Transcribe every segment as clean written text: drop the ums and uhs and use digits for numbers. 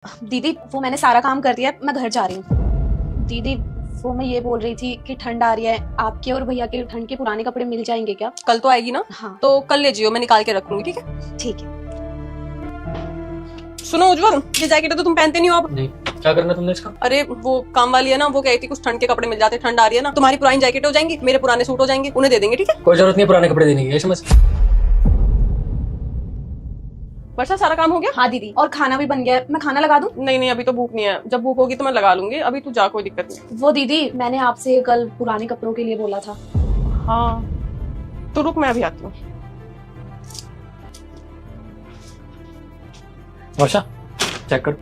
दीदी वो मैंने सारा काम कर दिया है, मैं घर जा रही हूँ। दीदी वो मैं ये बोल रही थी कि ठंड आ रही है, आपके और भैया के ठंड के पुराने कपड़े मिल जाएंगे क्या? कल तो आएगी ना? हाँ तो कल ले जियो, मैं निकाल के रख लूंगी। ठीक है ठीक है। सुनो उज्जवल, ये जैकेट तो तुम पहनते नहीं हो अब। नहीं, क्या करना तुमने इसका? अरे वो काम वाली है ना, वो कही थी कुछ ठंड के कपड़े मिल जाते, ठंड आ रही है ना, तुम्हारी पुरानी जैकेट हो जाएंगी, मेरे पुराने सूट हो जाएंगे, उन्हें दे देंगे। ठीक है कोई जरूरत नहीं पुराने कपड़े देने की, ये समझ। वर्षा, सारा काम हो गया? हाँ दीदी, और खाना भी बन गया है, मैं खाना लगा दूँ? नहीं नहीं, अभी तो भूख नहीं है, जब भूख होगी तो मैं लगा लूंगी, अभी तू जा, कोई दिक्कत नहीं। वो दीदी मैंने आपसे कल पुराने कपड़ों के लिए बोला था। हाँ तो रुक, मैं अभी आती हूँ। वर्षा चेक कर।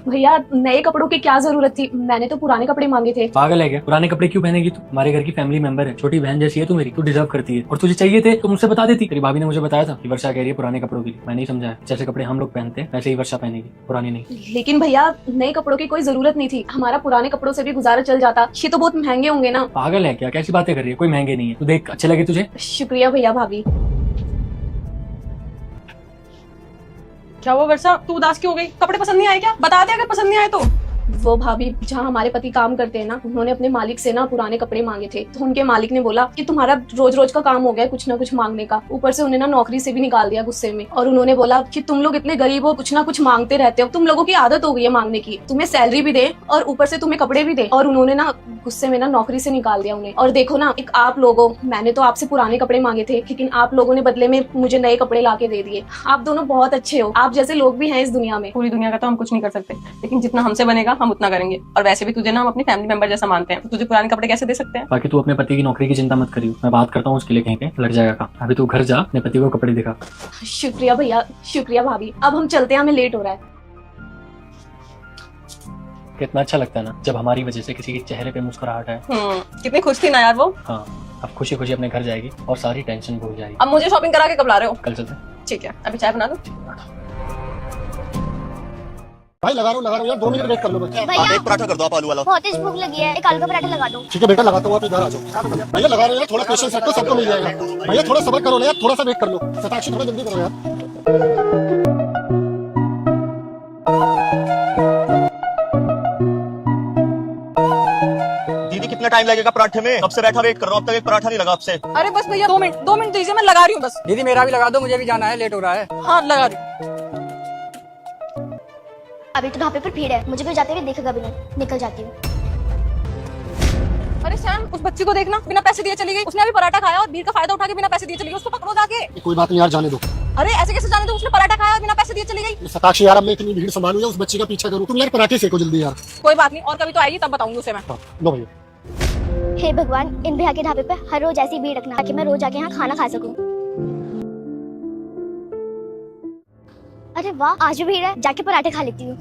भैया नए कपड़ों की क्या जरूरत थी, मैंने तो पुराने कपड़े मांगे थे। पागल है क्या? पुराने कपड़े क्यों पहनेगी तू? हमारे घर की फैमिली मेंबर है, छोटी बहन जैसी है तू मेरी, तू डिजर्व करती है। और तुझे चाहिए थे तो मुझसे बता देती। तेरी भाभी ने मुझे बताया था कि वर्षा कह रही है पुराने कपड़ों के लिए। मैंने ही समझाया जैसे कपड़े हम लोग पहनते हैं वैसे ही वर्षा पहनेगी, पुराने नहीं। लेकिन भैया नए कपड़ों की कोई जरूरत नहीं थी, हमारा पुराने कपड़ों से भी गुजारा चल जाता। ये तो बहुत महंगे होंगे ना। पागल है क्या? कैसी बातें कर रही है? कोई महंगे नहीं है, तू देख अच्छे लगे तुझे। शुक्रिया भैया भाभी। क्या हुआ वर्षा, तू उदास क्यों हो गई? कपड़े पसंद नहीं आए क्या? बता दे अगर पसंद नहीं आए तो। वो भाभी जहाँ हमारे पति काम करते हैं ना, उन्होंने अपने मालिक से ना पुराने कपड़े मांगे थे, तो उनके मालिक ने बोला कि तुम्हारा रोज रोज का काम हो गया कुछ ना कुछ मांगने का। ऊपर से उन्हें ना नौकरी से भी निकाल दिया गुस्से में, और उन्होंने बोला कि तुम लोग इतने गरीब हो, कुछ ना कुछ मांगते रहते हो, तुम लोगों की आदत हो गई है मांगने की, तुम्हें सैलरी भी दे और ऊपर से तुम्हें कपड़े भी दे। और उन्होंने ना गुस्से में ना नौकरी से निकाल दिया उन्हें। और देखो ना, एक आप लोगों, मैंने तो आपसे पुराने कपड़े मांगे थे, लेकिन आप लोगों ने बदले में मुझे नए कपड़े ला के दे दिए। आप दोनों बहुत अच्छे हो, आप जैसे लोग भी हैं इस दुनिया में। पूरी दुनिया का तो हम कुछ नहीं कर सकते, लेकिन जितना हमसे बनेगा हम उतना करेंगे। और वैसे भी तुझे ना हम अपनी फैमिली मेंबर जैसा मानते हैं, तो तुझे पुराने कपड़े कैसे दे सकते हैं? बाकी तू अपने पति की नौकरी की चिंता मत करियो, मैं बात करता हूँ उसके लिए, कहीं पे लग जाएगा काम। अभी तू घर जा, अपने पति को कपड़े दिखा। शुक्रिया भैया, शुक्रिया भाभी। अब हम चलते हैं, हमें लेट हो रहा है। कितना अच्छा लगता है ना जब हमारी वजह से किसी के चेहरे पे मुस्कुराहट है। कितनी खुश थी ना यार वो। हाँ, अब खुशी खुशी अपने घर जाएगी और सारी टेंशन भूल जाएगी। अब मुझे शॉपिंग करा के कब ला रहे हो? कल चलते हैं। ठीक है, अभी चाय बना दो। भाई लगा रहा हूँ यार, 2 मिनट वेट कर लो बच्चा। भैया एक पराठा कर दो आप आलू वाला। बहुत तेज भूख लगी है, एक आलू का पराठा लगा दो। ठीक है बेटा, लगाता हूँ, आप इधर आ जाओ। भैया लगा रहे हो यार, थोड़ा पेशेंस रखो, सबको मिल जाएगा। भैया थोड़ा सब्र करो ना यार, थोड़ा सा वेट कर लो। सताक्षी थोड़ा जल्दी करो यार। दीदी कितना टाइम लगेगा पराठे में? कब से बैठा वेट कर रहा हूँ, अब तक एक पराठा नहीं लगा आपसे। अरे बस भैया 2 मिनट दीजिए, मैं लगा रही हूँ बस। दीदी मेरा भी लगा दो, मुझे भी जाना है, लेट हो रहा है। हाँ लगा रही हूँ। अभी तो ढाबे पर भीड़ है, मुझे कोई जाते हुए देखेगा भी नहीं, निकल जाती हूँ। अरे सैम, उस बच्ची को देखना, बिना पैसे दिए चली गई। उसने अभी पराठा खाया और भीड़ का फायदा उठा के बिना पैसे दिए चली गई। उसको पकड़ो जाके। कोई बात नहीं यार, जाने दो। अरे ऐसे कैसे जाने दो? उसने पराठा खाया और बिना पैसे दिए चली गई। सताक्षी यार, अब मैं इतनी भीड़ संभालू या उस बच्ची का पीछा करूँ? तुम यार पराठे सेको जल्दी यार। कोई बात नहीं, और कभी तो आएगी तब बताऊंगी उसे मैं। हाँ, लो भैया। हे भगवान, इन भैया के ढाबे पे हर रोज ऐसी भीड़ रखना ताकि मैं रोज आके यहाँ खाना खा सकूँ। अरे वाह, आज भी भीड़ है, जाके पराठे खा लेती हूँ।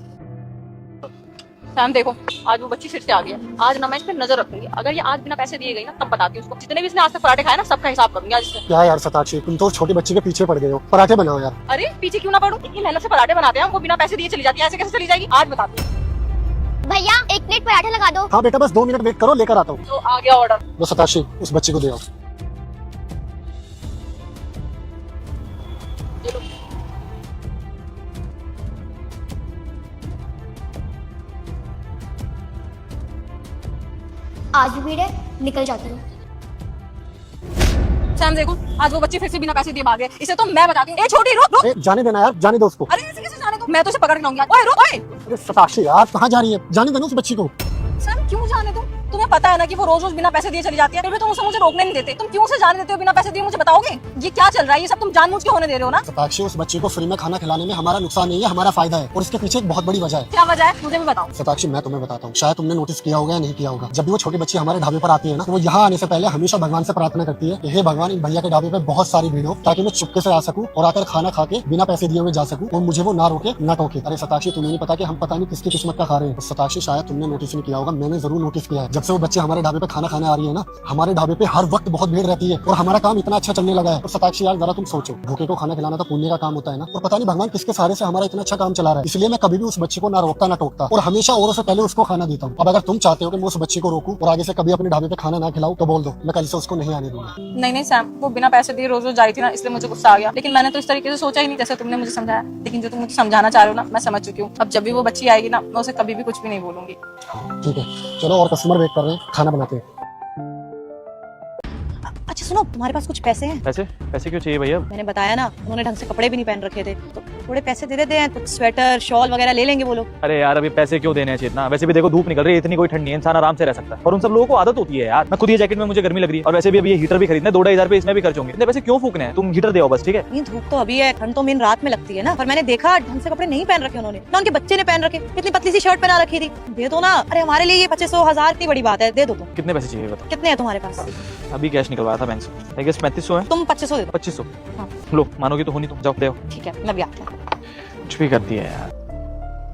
सैम देखो, आज वो बच्ची फिर से आ गई है। आज ना मैं इस पर नजर रखूंगी, अगर ये आज बिना पैसे दिए गई ना तब बताती हूँ उसको। जितने भी इसने आज तक पराठे खाए ना, सबका हिसाब करूंगी आज इससे। क्या यार सताक्षी, तुम तो छोटे बच्चे के पीछे पड़ गए हो। पराठे बनाओ यार। अरे पीछे क्यों ना पड़ूं? इतनी मेहनत से पराठे बनाते हैं, वो बिना पैसे दिए चली जाती है, ऐसे कैसे चली जाएगी? आज बताती हूँ। भैया 1 प्लेट पराठे लगा दो। हाँ बेटा, बस 2 मिनट वेट करो, लेकर आता हूँ। तो आ गया ऑर्डर। लो सताक्षी, उस बच्ची को दे आओ। आज भी भीड़ है, निकल जाती हूँ। सैम देखो, आज वो बच्ची फिर से बिना पैसे दिए भाग गई। इसे तो मैं बताती हूँ। ए छोटी, रुक रुक। अरे जाने देना यार, जाने दो उसको। अरे ऐसे कैसे जाने दो? मैं तो उसे पकड़ के लाऊंगी आज। ओए रुक, ओए। अरे सताक्षी यार, कहाँ जा रही है? जाने देना उस बच्ची को। सैम क्यों जाने दो? तुम्हें पता है ना कि वो रोज रोज बिना पैसे दिए चली जाती है, फिर भी तुम उसे मुझे रोकने नहीं देते। तुम क्यों उसे जाने देते हो बिना पैसे दिए? मुझे बताओगे ये क्या चल रहा है? ये सब तुम जानबूझ के होने दे रहे हो ना? सताक्षी, उस बच्ची को फ्री में खाना खिलाने में हमारा नुकसान नहीं है, हमारा फायदा है। और इसके पीछे एक बहुत बड़ी वजह है। क्या वजह है? मुझे भी बताओ। सताक्षी मैं तुम्हें बताता हूँ, शायद तुमने नोटिस किया होगा या नहीं किया होगा। जब भी वो छोटी बच्ची हमारे ढाबे पर आती है ना, तो वो यहाँ आने से पहले हमेशा भगवान से प्रार्थना करती है कि हे भगवान, इन भैया के ढाबे पे बहुत सारी भीड़ हो ताकि मैं चुपके से आ सकूं और आकर खाना खा के बिना पैसे दिए हुए जा सकूं और मुझे वो ना रोके ना टोके। अरे सताक्षी, तुम्हें नहीं पता कि हम पता नहीं किसकी किस्मत का खा रहे हैं। तो सताक्षी शायद तुमने नोटिस नहीं किया होगा, मैंने जरूर नोटिस किया है। जब से वो बच्चे हमारे ढाबे पे खाना खाने आ रही है ना, हमारे ढाबे पे हर वक्त बहुत भीड़ रहती है और हमारा काम इतना अच्छा चलने लगा है। और शताक्षी यार जरा तुम सोचो, भूखे को खाना खिलाना तो पुण्य का काम होता है ना, और पता नहीं भगवान किसके सहारे से हमारा इतना अच्छा काम चला रहा है। इसलिए मैं कभी भी उस बच्चे को ना रोकता ना टोकता और हमेशा औरों से पहले उसको खाना देता हूँ। अब अगर तुम चाहते हो कि मैं उस बच्चे को रोकूं और आगे से कभी अपने ढाबे पे खाना ना खिलाऊं तो बोल दो, मैं कल से उसको नहीं आने दूंगा। नहीं सैम, वो बिना पैसे दिए रोज रोज जा रही थी ना, इसलिए मुझे गुस्सा आ गया। लेकिन मैंने तो इस तरीके से सोचा ही नहीं जैसे तुमने मुझे समझाया। लेकिन जो तुम मुझे समझाना चाह रहे हो ना, मैं समझ चुकी हूँ। अब जब भी वो बच्ची आएगी ना, मैं उसे कभी भी कुछ भी नहीं बोलूंगी। ठीक है चलो, और कस्टमर वेट कर रहे हैं, खाना बनाते हैं। अच्छा सुनो, तुम्हारे पास कुछ पैसे हैं? पैसे? पैसे क्यों चाहिए भैया? मैंने बताया ना, उन्होंने ढंग से कपड़े भी नहीं पहन रखे थे, तो थोड़े पैसे दे देते हैं, कुछ स्वेटर शॉल वगैरह ले लेंगे वो लोग। अरे यार अभी पैसे क्यों देने चाहिए इतना? वैसे भी देखो धूप निकल रही है, इतनी कोई ठंड नहीं है, इंसान आराम से रह सकता है। और उन सब लोगों को आदत होती है यार। मैं खुद ये जैकेट में मुझे गर्मी लग रही है, और वैसे भी अभी ये हीटर भी खरीदना 2-2.5 रुपए इसमें भी खर्च होंगे। इतने पैसे क्यों फूकने हैं? तुम हीटर दे बस, ठीक है? नहीं धूप तो अभी है, ठंड तो मेन रात में लगती है ना। पर मैंने देखा ढंग से कपड़े नहीं पहन रखे उन्होंने, ना उनके बच्चे ने पहन रखे, इतनी पतली सी शर्ट पहना रखी थी। दे दो ना, अरे हमारे लिए ये 2500-1000 इतनी बड़ी बात है, दे दो तुम। कितने पैसे चाहिए बताओ? कितने हैं तुम्हारे पास? अभी कैश निकलवाया था बैंक से, 3500 है। तुम 2500 दे दो। 2500? हाँ। लो मानोगी तो होनी, तुम जाओ दे। ठीक है मैं भी आती हूँ। कुछ भी करती है यार।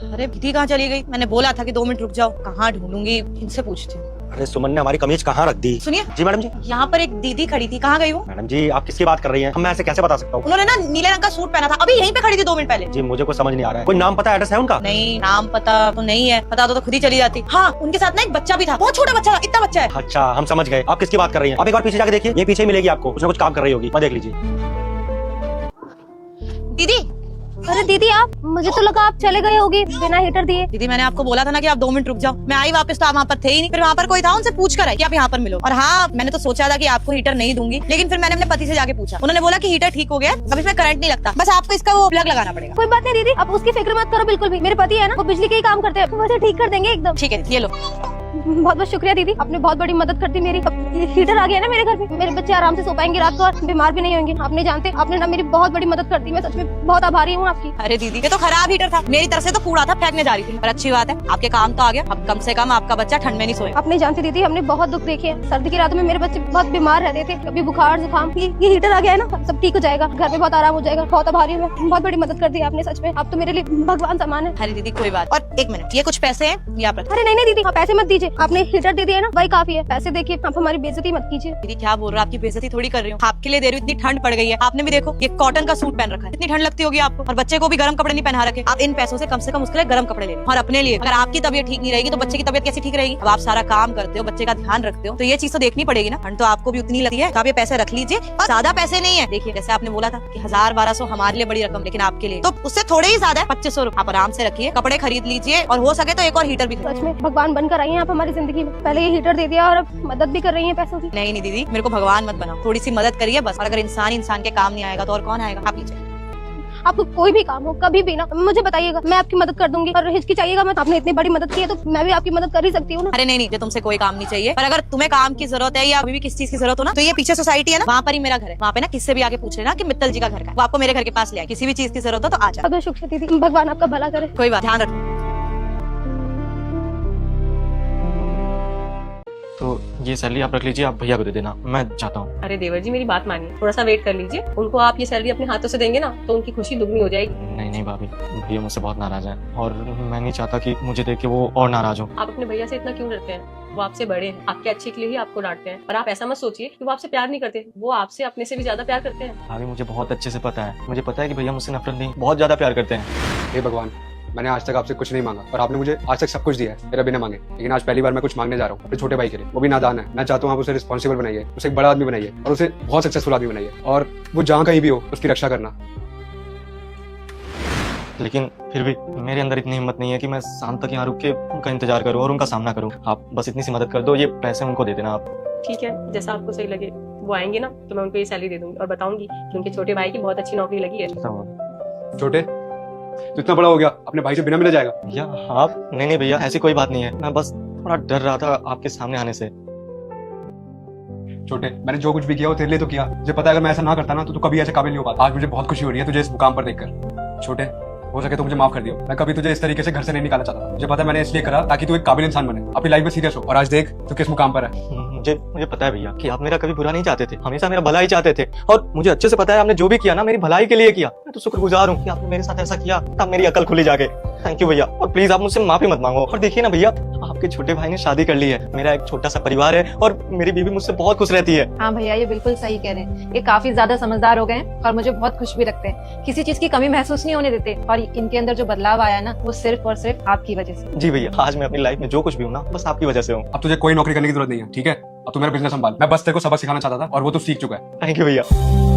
अरे दीदी कहाँ चली गई? मैंने बोला था कि 2 मिनट रुक जाओ। कहाँ ढूंढूंगी, इनसे पूछती हूँ। अरे सुमन ने हमारी कमीज कहाँ रख दी? सुनिए जी मैडम जी। यहाँ पर एक दीदी खड़ी थी, कहाँ गई वो? मैडम जी आप किसकी बात कर रही हैं? मैं ऐसे कैसे बता सकता हूँ? उन्होंने ना नीले रंग का सूट पहना था, अभी यहीं पे खड़ी थी 2 मिनट पहले। जी मुझे कुछ समझ नहीं आ रहा है। कोई नाम पता एड्रेस है उनका? नहीं नाम पता तो नहीं है, पता तो खुद ही चली जाती। हाँ उनके साथ ना एक बच्चा भी था, बहुत छोटा बच्चा था, इतना बच्चा है। अच्छा हम समझ गए, आप किसकी बात कर रही हैं। आप एक बार पीछे जाके देखिए, ये पीछे ही मिलेगी आपको, कुछ ना कुछ काम कर रही होगी, मैं देख लीजिए। दीदी अरे दीदी आप, मुझे तो लगा आप चले गए होगी बिना हीटर दिए। दीदी मैंने आपको बोला था ना कि आप 2 मिनट रुक जाओ। मैं आई वापस तो आप वहाँ पर थे ही नहीं। फिर वहाँ पर कोई था, उनसे पूछ कर आई कि आप यहाँ पर मिलो। और हाँ मैंने तो सोचा था कि आपको हीटर नहीं दूंगी, लेकिन फिर मैंने अपने पति से जाके पूछा, उन्होंने बोला कि हीटर ठीक हो गया, अब इसमें करंट नहीं लगता, बस आपको इसका वो प्लग लगाना पड़ेगा। कोई बात नहीं दीदी, आप उसकी फिक्र मत करो बिल्कुल भी। मेरे पति है ना, वो बिजली के ही काम करते हैं, वैसे ठीक कर देंगे एकदम। ठीक है ये लो। बहुत बहुत शुक्रिया दीदी, आपने बहुत बड़ी मदद कर दी मेरी। अब हीटर आ गया ना मेरे घर पे, मेरे बच्चे आराम से सो पाएंगे रात को और बीमार भी नहीं होंगे। आपने जानते, आपने ना मेरी बहुत बड़ी मदद कर दी, मैं सच में बहुत आभारी हूँ आपकी। अरे दीदी ये तो खराब हीटर था, मेरी तरफ से तो कूड़ा था, फेंकने जा रही थी। पर अच्छी बात है आपके काम तो आ गया, अब कम से कम आपका बच्चा ठंड में नहीं सोए। आप नहीं जानती दीदी, हमने बहुत दुख देखे हैं। सर्दी की रातों में मेरे बच्चे बहुत बीमार रहते थे, कभी बुखार जुकाम। ये हीटर आ गया है ना, सब ठीक हो जाएगा, घर में बहुत आराम हो जाएगा। बहुत आभारी हूँ, बहुत बड़ी मदद कर दी आपने, सच में आप तो मेरे लिए भगवान समान है। अरे दीदी कोई बात। और 1 मिनट, ये कुछ पैसे हैं ये आप रखिए। अरे नहीं दीदी, आप पैसे मत दीजिए, आपने हीटर दे दिया ना वही काफी है। पैसे देखिए, आप हमारी बेइज्जती मत कीजिए। दीदी क्या बोल रहा है, आपकी बेइज्जती थोड़ी कर रही हूँ, आपके लिए दे रही हूँ। इतनी ठंड पड़ गई है, आपने भी देखो ये कॉटन का सूट पहन रखा है, इतनी ठंड लगती होगी आपको, और बच्चे को भी गर्म कपड़े नहीं पहना रखे। आप इन पैसों से कम उसके लिए गर्म कपड़े ले लें। और अपने लिए, अगर आपकी तबीयत ठीक नहीं रहेगी तो बच्चे की तबीयत कैसी ठीक रहेगी? अब आप सारा काम करते हो, बच्चे का ध्यान रखते हो, तो ये चीज तो देखनी पड़ेगी ना। ठंड तो आपको भी उतनी लगती है, तो आप ये पैसे रख लीजिए। और ज्यादा पैसे नहीं है, देखिए जैसे आपने बोला था कि 1000-1200 हमारे लिए बड़ी रकम, लेकिन आपके लिए तो उससे थोड़े ही ज्यादा है, 2500 रुपए। आप आराम से रखिए, कपड़े खरीद लीजिए, और हो सके तो एक और हीटर भी। सच में भगवान बनकर आई हैं आप हमारी जिंदगी में। पहले ये हीटर दे दिया और अब मदद भी कर रही हैं पैसों की। नहीं दीदी मेरे को भगवान मत बनाओ, थोड़ी सी मदद करिए बस। और अगर इंसान के काम नहीं आएगा तो और कौन आएगा? आप लीजिए। आपको कोई भी काम हो कभी भी ना मुझे बताइएगा, मैं आपकी मदद कर दूंगी। और हिचकिचाइएगा मत, आपने इतनी बड़ी मदद की है तो मैं भी आपकी मदद कर ही सकती हूँ ना। अरे नहीं, तुमसे कोई काम नहीं चाहिए। पर अगर तुम्हें काम की जरूरत है या अभी भी किसी चीज की जरूरत हो ना, तो ये पीछे सोसाइटी है ना, वहाँ पर ही मेरा घर है। वहाँ पे ना किससे भी आके पूछ लेना कि मित्तल जी का घर का है, वो आपको मेरे घर के पास ले आए। किसी भी चीज की जरूरत हो तो आ जाओ। बहुत शुक्रिया दीदी, भगवान आपका भला करे। कोई बात, ध्यान रखो। तो ये सैलरी आप रख लीजिए, आप भैया को दे देना, मैं चाहता हूँ। अरे देवर जी मेरी बात मानिए, थोड़ा सा वेट कर लीजिए। उनको आप ये सैलरी अपने हाथों से देंगे ना, तो उनकी खुशी दुगनी हो जाएगी। नहीं भाभी, भैया मुझसे बहुत नाराज है, और मैं नहीं चाहता कि मुझे देख के वो और नाराज हो। आप अपने भैया से इतना क्यों डरते हैं? वो आपसे बड़े हैं, आपके अच्छे के लिए ही आपको डांटते हैं। पर आप ऐसा मत सोचिए कि वो आपसे प्यार नहीं करते, वो आपसे अपने से भी ज्यादा प्यार करते हैं। भाभी मुझे बहुत अच्छे से पता है, मुझे पता है कि भैया मुझसे नफरत नहीं, बहुत ज्यादा प्यार करते हैं। हे भगवान, मैंने आज तक आपसे कुछ नहीं मांगा और आपने मुझे आज तक सब कुछ दिया है मेरा बिना मांगे, लेकिन आज पहली बार मैं कुछ मांगने जा रहा हूँ अपने छोटे भाई के लिए। वो भी नादान है, मैं चाहता हूँ आप उसे रिस्पॉन्सिबल बनाइए, उसे एक बड़ा आदमी बनाइए और उसे बहुत सक्सेसफुल आदमी बनाइए, और वो जहाँ कहीं भी हो उसकी रक्षा करना। लेकिन फिर भी मेरे अंदर इतनी हिम्मत नहीं है कि मैं शाम तक यहाँ रुक के उनका इंतजार करूँ और उनका सामना करूँ। आप बस इतनी सी मदद कर दो, ये पैसे उनको दे देना आप। ठीक है, जैसा आपको सही लगे। वो आएंगे ना तो मैं उनको ये सैलरी दे दूंगी और बताऊंगी कि उनके छोटे भाई की बहुत अच्छी नौकरी लगी है। छोटे तो इतना बड़ा हो गया, अपने भाई से बिना मिले जाएगा? भैया आप नहीं भैया, ऐसी कोई बात नहीं है, मैं बस थोड़ा डर रहा था आपके सामने आने से। छोटे, मैंने जो कुछ भी किया वो तेरे लिए तो किया, मुझे पता है अगर मैं ऐसा ना करता ना तो तू कभी ऐसे काबिल नहीं हो पाता। आज मुझे बहुत खुशी हो रही है तुझे इस मुकाम पर देखकर। छोटे, हो सके तो मुझे माफ कर दियो, मैं कभी तुझे इस तरीके से घर से नहीं निकालना चाहता। मुझे पता है मैंने इसलिए करा ताकि तू एक काबिल इंसान बने, अपनी लाइफ में सीरियस हो, और आज देख तू किस मुकाम पर है। मुझे पता है भैया कि आप मेरा कभी बुरा नहीं चाहते थे, हमेशा मेरा भला ही चाहते थे, और मुझे अच्छे से पता है आपने जो भी किया ना मेरी भलाई के लिए किया। मैं तो शुक्रगुजार हूँ कि आपने मेरे साथ ऐसा किया, तब मेरी अकल खुली जाके। थैंक यू भैया, और प्लीज आप मुझसे माफी मत मांगो। और देखिए ना भैया, आपके छोटे भाई ने शादी कर ली है, मेरा एक छोटा सा परिवार है और मेरी बीवी मुझसे बहुत खुश रहती है। हाँ भैया, ये बिल्कुल सही कह रहे हैं। ये काफी ज्यादा समझदार हो गए हैं और मुझे बहुत खुश भी रखते हैं। किसी चीज की कमी महसूस नहीं होने देते और इनके अंदर जो बदलाव आया है ना, वो सिर्फ और सिर्फ आपकी वजह से। जी भैया, आज मैं अपनी लाइफ में जो कुछ भी हूँ ना, बस आपकी वजह से हूँ। अब तुझे कोई नौकरी करने की जरूरत नहीं है, ठीक है? अब तू मेरा बिजनेस संभाल। मैं बस तेरे को सबक सिखाना चाहता था और वो तू सीख चुका है। थैंक यू भैया।